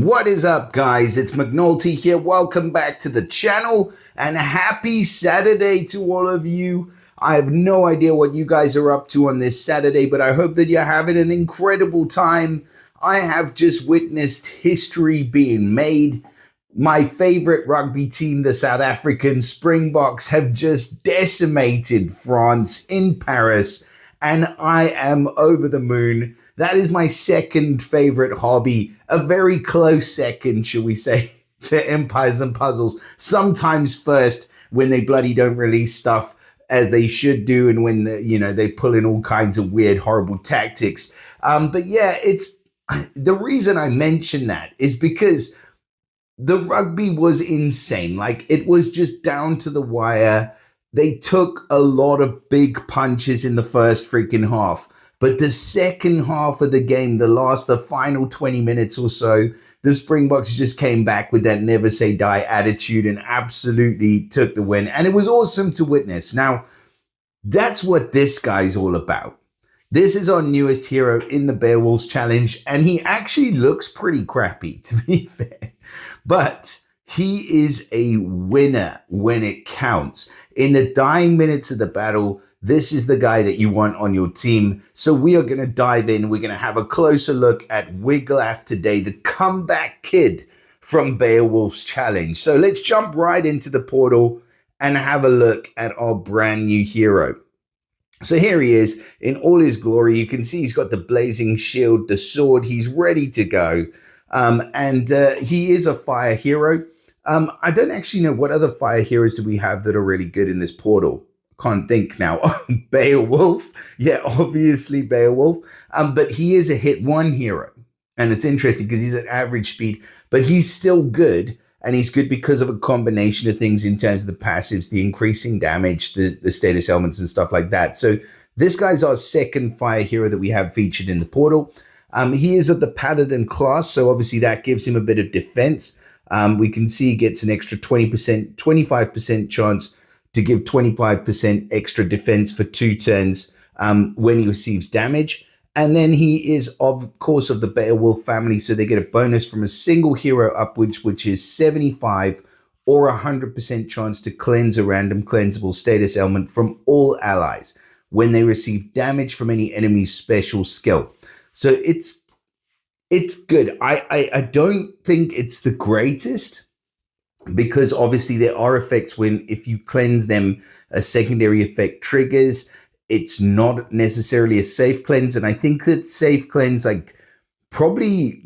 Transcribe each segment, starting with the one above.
What is up, guys? It's McNulty here. Welcome back to the channel and happy Saturday to all of you. I have no idea what you guys are up to on this Saturday, but I hope that you're having an incredible time. I have just witnessed history being made. My favorite rugby team, the South African Springboks, have just decimated France in Paris, and I am over the moon. That is my second favorite hobby, a very close second, shall we say, to Empires and Puzzles. Sometimes first when they bloody don't release stuff as they should do, and when they pull in all kinds of weird, horrible tactics. But yeah, it's the reason I mention that is because the rugby was insane. Like, it was just down to the wire. They took a lot of big punches in the first freaking half. But the second half of the game, the final 20 minutes or so, the Springboks just came back with that never say die attitude and absolutely took the win. And it was awesome to witness. Now, that's what this guy's all about. This is our newest hero in the Beowulf Challenge, and he actually looks pretty crappy, to be fair. But he is a winner when it counts. In the dying minutes of the battle, this is the guy that you want on your team. So we are going to dive in. We're going to have a closer look at WIGLAF today, the comeback kid from Beowulf's Challenge. So let's jump right into the portal and have a look at our brand new hero. So here he is in all his glory. You can see he's got the blazing shield, the sword. He's ready to go. And he is a fire hero. I don't actually know what other fire heroes do we have that are really good in this portal. Can't think now. Beowulf. Yeah, obviously Beowulf. But he is a hit one hero. And it's interesting because he's at average speed, but he's still good. And he's good because of a combination of things in terms of the passives, the increasing damage, the status elements and stuff like that. So this guy's our second fire hero that we have featured in the portal. He is of the Paladin class, so obviously that gives him a bit of defense. We can see he gets an extra 20%, 25% chance to give 25% extra defense for 2 turns when he receives damage. And then he is, of course, of the Beowulf family, so they get a bonus from a single hero upwards, which is 75 or 100% chance to cleanse a random cleansable status element from all allies when they receive damage from any enemy's special skill. So it's good. I don't think it's the greatest, because obviously there are effects when if you cleanse them, a secondary effect triggers. It's not necessarily a safe cleanse. And I think that safe cleanse, like, probably,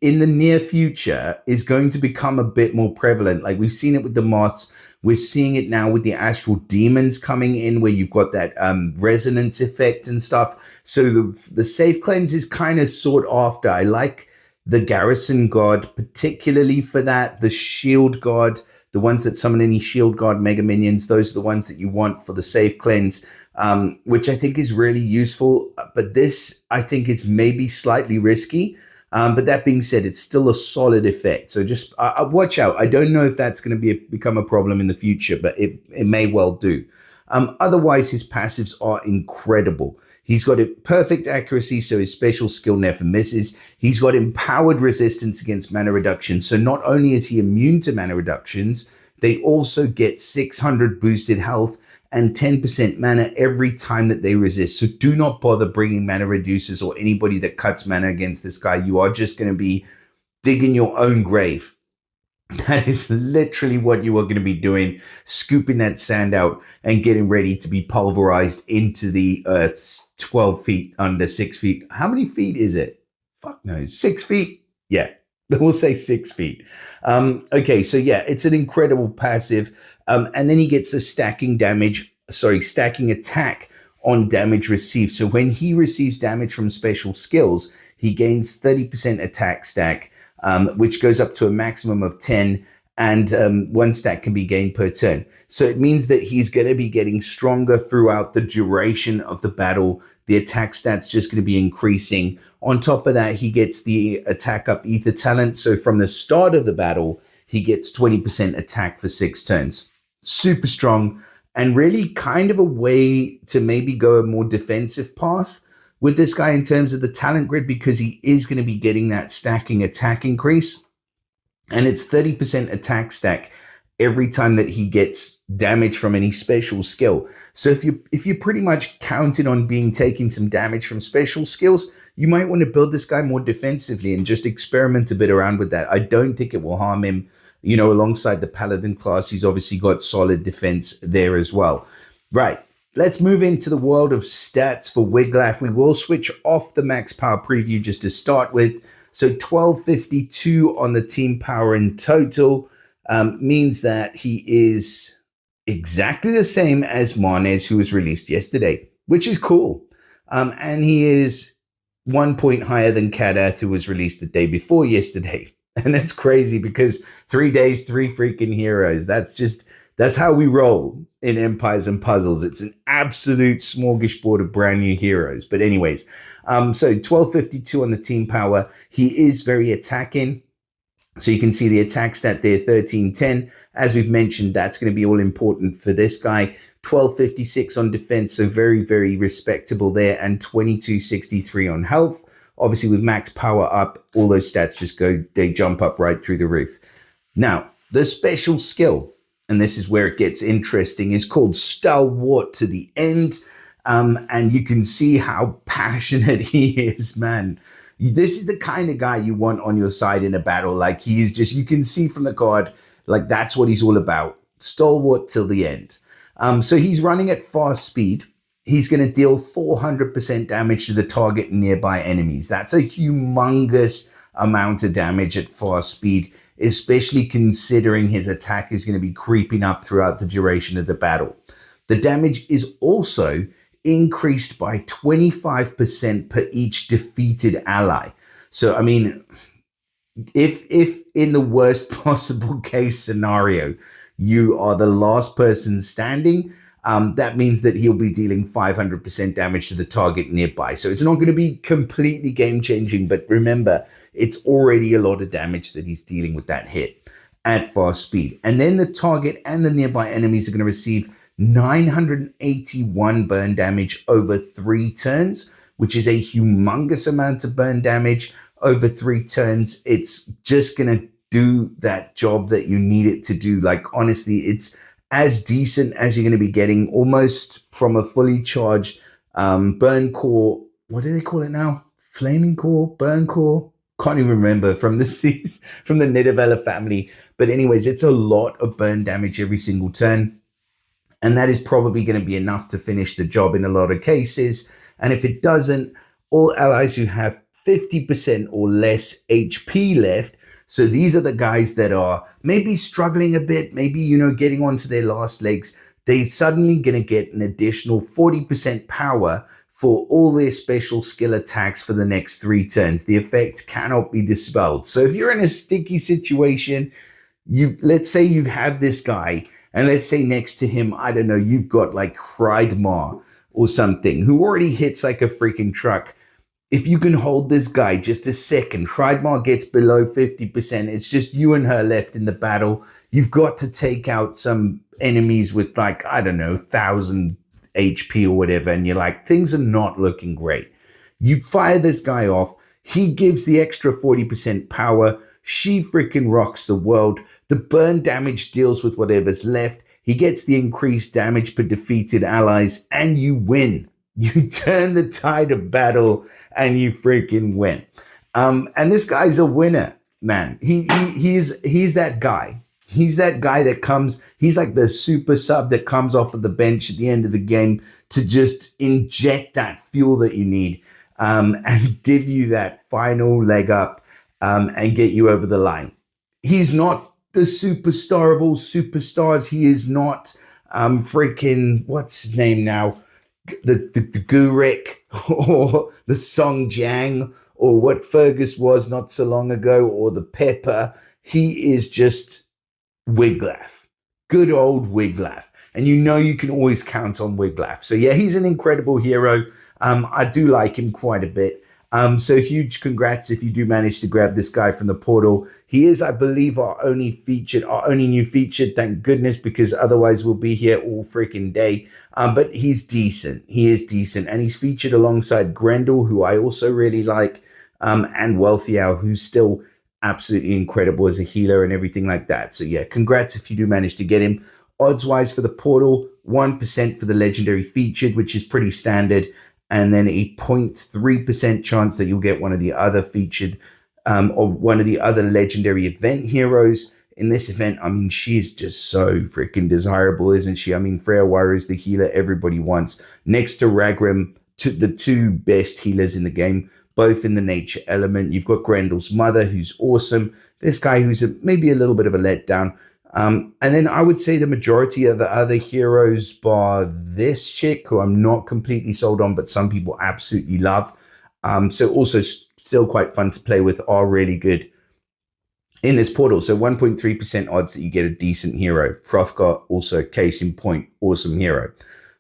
in the near future is going to become a bit more prevalent. Like, we've seen it with the moths. We're seeing it now with the astral demons coming in, where you've got that resonance effect and stuff. So the safe cleanse is kind of sought after. I like the garrison god, particularly for that. The shield god, the ones that summon any shield god mega minions, those are the ones that you want for the safe cleanse, which I think is really useful. But this, I think, is maybe slightly risky. But that being said, it's still a solid effect. So just watch out. I don't know if that's going to become a problem in the future, but it may well do. Otherwise, his passives are incredible. He's got a perfect accuracy, so his special skill never misses. He's got empowered resistance against mana reduction. So not only is he immune to mana reductions, they also get 600 boosted health and 10% mana every time that they resist. So do not bother bringing mana reducers or anybody that cuts mana against this guy. You are just going to be digging your own grave. That is literally what you are going to be doing, scooping that sand out and getting ready to be pulverized into the earth's 12 feet under 6 feet. How many feet is it? Fuck knows. 6 feet? Yeah, we'll say 6 feet. Okay, so yeah, it's an incredible passive. And then he gets the stacking attack on damage received. So when he receives damage from special skills, he gains 30% attack stack, which goes up to a maximum of 10, and 1 stack can be gained per turn. So it means that he's going to be getting stronger throughout the duration of the battle. The attack stat's just going to be increasing. On top of that, he gets the attack up ether talent. So from the start of the battle, he gets 20% attack for 6 turns. Super strong, and really kind of a way to maybe go a more defensive path with this guy in terms of the talent grid, because he is going to be getting that stacking attack increase, and it's 30% attack stack every time that he gets damage from any special skill. So if you're pretty much counting on taking some damage from special skills, you might want to build this guy more defensively and just experiment a bit around with that. I don't think it will harm him. You know, alongside the paladin class, he's obviously got solid defense there as well. Right. Let's move into the world of stats for Wiglaf. We will switch off the max power preview just to start with. So 1252 on the team power in total means that he is exactly the same as Marnes, who was released yesterday, which is cool. And he is 1 point higher than Kadath, who was released the day before yesterday. And that's crazy because 3 days, 3 freaking heroes. That's how we roll in Empires and Puzzles. It's an absolute smorgasbord of brand new heroes. But anyways, so 1252 on the team power. He is very attacking. So you can see the attack stat there, 1310. As we've mentioned, that's going to be all important for this guy. 1256 on defense, so very, very respectable there. And 2263 on health. Obviously, with max power up, all those stats they jump up right through the roof. Now, the special skill, and this is where it gets interesting, is called Stalwart to the End. And you can see how passionate he is, man. This is the kind of guy you want on your side in a battle. Like, he is just, you can see from the card, like, that's what he's all about. Stalwart till the end. So he's running at fast speed. He's going to deal 400% damage to the target and nearby enemies. That's a humongous amount of damage at fast speed, especially considering his attack is going to be creeping up throughout the duration of the battle. The damage is also increased by 25% per each defeated ally. So, I mean, if in the worst possible case scenario, you are the last person standing, that means that he'll be dealing 500% damage to the target nearby. So it's not going to be completely game-changing, but remember, it's already a lot of damage that he's dealing with that hit at fast speed. And then the target and the nearby enemies are going to receive 981 burn damage over 3 turns, which is a humongous amount of burn damage over 3 turns. It's just going to do that job that you need it to do. Like, honestly, it's as decent as you're going to be getting almost from a fully charged burn core. What do they call it now? Flaming core, burn core. Can't even remember from the Beowulf family. But anyways, it's a lot of burn damage every single turn. And that is probably going to be enough to finish the job in a lot of cases. And if it doesn't, all allies who have 50% or less HP left, so these are the guys that are maybe struggling a bit, maybe, you know, getting onto their last legs, they're suddenly going to get an additional 40% power for all their special skill attacks for the next 3 turns. The effect cannot be dispelled. So if you're in a sticky situation, let's say you have this guy, and let's say next to him, I don't know, you've got like Hreidmar or something who already hits like a freaking truck. If you can hold this guy just a second, Hreidmar gets below 50%. It's just you and her left in the battle. You've got to take out some enemies with like, I don't know, 1,000 HP or whatever. And you're like, things are not looking great. You fire this guy off. He gives the extra 40% power. She freaking rocks the world. The burn damage deals with whatever's left. He gets the increased damage per defeated allies, and you win. You turn the tide of battle and you freaking win. And this guy's a winner, man. He's that guy. He's that guy that comes, he's like the super sub that comes off of the bench at the end of the game to just inject that fuel that you need and give you that final leg up and get you over the line. He's not the superstar of all superstars. He is not freaking, what's his name now? The Gurek or the Song Jiang or what Fergus was not so long ago or the Pepper. He is just Wiglaf, good old Wiglaf. And you know you can always count on Wiglaf. So yeah, he's an incredible hero. I do like him quite a bit. So huge congrats if you do manage to grab this guy from the portal. He is, I believe, our only new featured. Thank goodness, because otherwise we'll be here all freaking day. But he's decent. He is decent, and he's featured alongside Grendel, who I also really like, and Wealthiao, who's still absolutely incredible as a healer and everything like that. So yeah, congrats if you do manage to get him. Odds wise for the portal, 1% for the legendary featured, which is pretty standard, and then a 0.3% chance that you'll get one of the other featured or one of the other legendary event heroes. In this event, I mean, she is just so freaking desirable, isn't she? I mean, Freya Warrior is the healer everybody wants, next to Ragrim, the two best healers in the game, both in the nature element. You've got Grendel's mother, who's awesome. This guy who's maybe a little bit of a letdown. And then I would say the majority of the other heroes, bar this chick, who I'm not completely sold on, but some people absolutely love. So also still quite fun to play with, are really good in this portal. So 1.3% odds that you get a decent hero. Hrothgar, also case in point, awesome hero.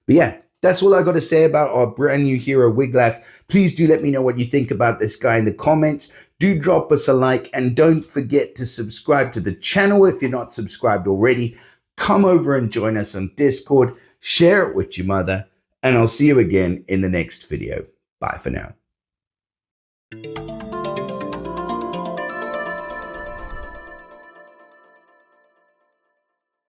But yeah, that's all I got to say about our brand new hero, Wiglaf. Please do let me know what you think about this guy in the comments. Do drop us a like, and don't forget to subscribe to the channel if you're not subscribed already. Come over and join us on Discord. Share it with your mother, and I'll see you again in the next video. Bye for now.